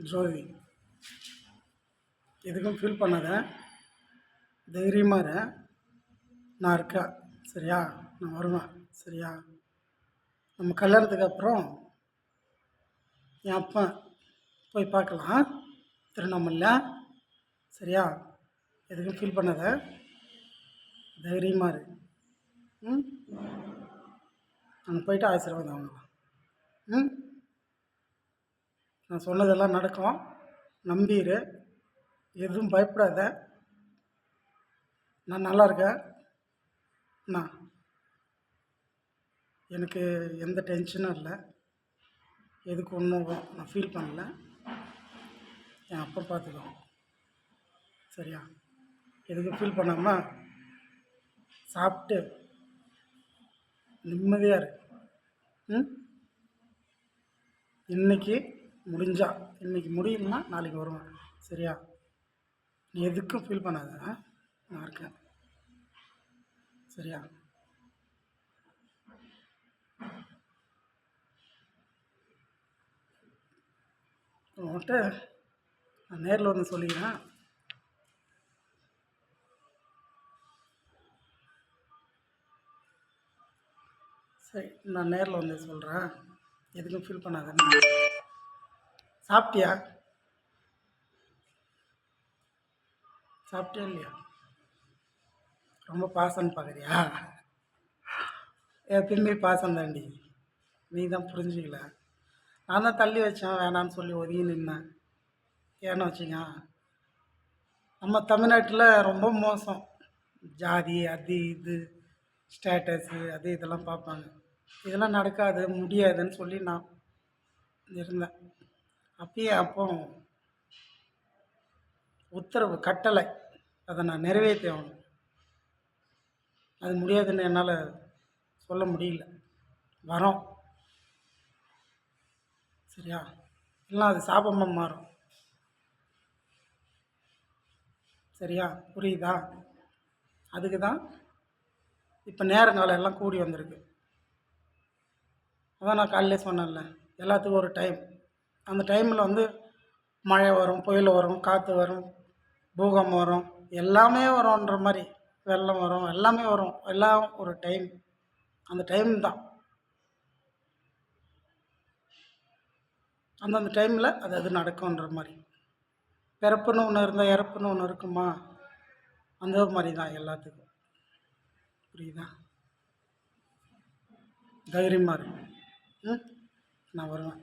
ஜோதி, எதுக்கும் ஃபீல் பண்ணாத, தைரியமாக இரு. நான் இருக்கேன். சரியா? நான் வருவேன். சரியா? நம்ம கல்யாணத்துக்கு அப்புறம் என் அப்பா போய் பார்க்கலாம் திருவண்ணாமலையில். சரியா? எதுக்கும் ஃபீல் பண்ணாத, தைரியமாக இரு. ம் அங்கே போயிட்டு ஆசீர்வாதம் வாங்கலாம். ம் நான் சொன்னதெல்லாம் நடக்கும். நம்பிடு, எதுவும் பயப்படாத. நான் நல்லா இருக்கேன். நான் எனக்கு எந்த டென்ஷனும் இல்லை. எதுக்கு ஒன்றும் நான் ஃபீல் பண்ணல. என் அப்பா பார்த்துக்கோ. சரியா? எதுக்கு ஃபீல் பண்ணாமல் சாப்பிட்டு நிம்மதியாக இரு. ம் இன்றைக்கி இன்றைக்கி முடியலன்னா நாளைக்கு வருவேன். சரியா? நீ எதுக்கும் ஃபீல் பண்ணாத, நான் இருக்கேன். சரியா? உன்கிட்ட நான் நேரில் வந்து சொல்லிக்கிறேன். சரி, நான் நேரில் வந்து சொல்கிறேன். எதுக்கும் ஃபீல் பண்ணாத. சாப்பிட்டியா இல்லையா? ரொம்ப பாசம்னு பார்க்குறியா? எப்பயுமே பாசம் தாண்டி. நீ தான் புரிஞ்சிக்கல. நான் தான் தள்ளி வச்சேன், வேணான்னு சொல்லி ஒதுங்கி நின்னேன். ஏன்னு வச்சிங்க, நம்ம தமிழ்நாட்டில் ரொம்ப மோசம். ஜாதி அது இது ஸ்டேட்டஸு அது இதெல்லாம் பார்ப்பாங்க. இதெல்லாம் நடக்காது, முடியாதுன்னு சொல்லி நான் இருந்தேன். அப்பயே அப்போ உத்தரவு கட்டளை, அதை நான் நிறைவேற்றி ஆகணும். அது முடியாதுன்னு என்னால் சொல்ல முடியல. வரோம். சரியா? இல்லைனா அது சாபமாக மாறும். சரியா? புரியுதா? அதுக்கு தான் இப்போ நேரங்காலம் எல்லாம் கூடி வந்திருக்கு. அதான் நான் காலையிலே சொன்னேன்ல, எல்லாத்துக்கும் ஒரு டைம். அந்த டைமில் வந்து மழை வரும், புயல் வரும், காற்று வரும், பூகம்பம் வரும், எல்லாமே வரும்ன்ற மாதிரி, வெள்ளம் வரும், எல்லாமே வரும். எல்லாம் ஒரு டைம். அந்த டைம் தான். அந்தந்த டைமில் அது நடக்கும்ன்ற மாதிரி. பிறப்புன்னு ஒன்று இருந்தால் இறப்புன்னு ஒன்று இருக்குமா? அந்த மாதிரி தான் எல்லாத்துக்கும். புரியுதா? தைரியமாக இருக்கு. நான் வருவேன்.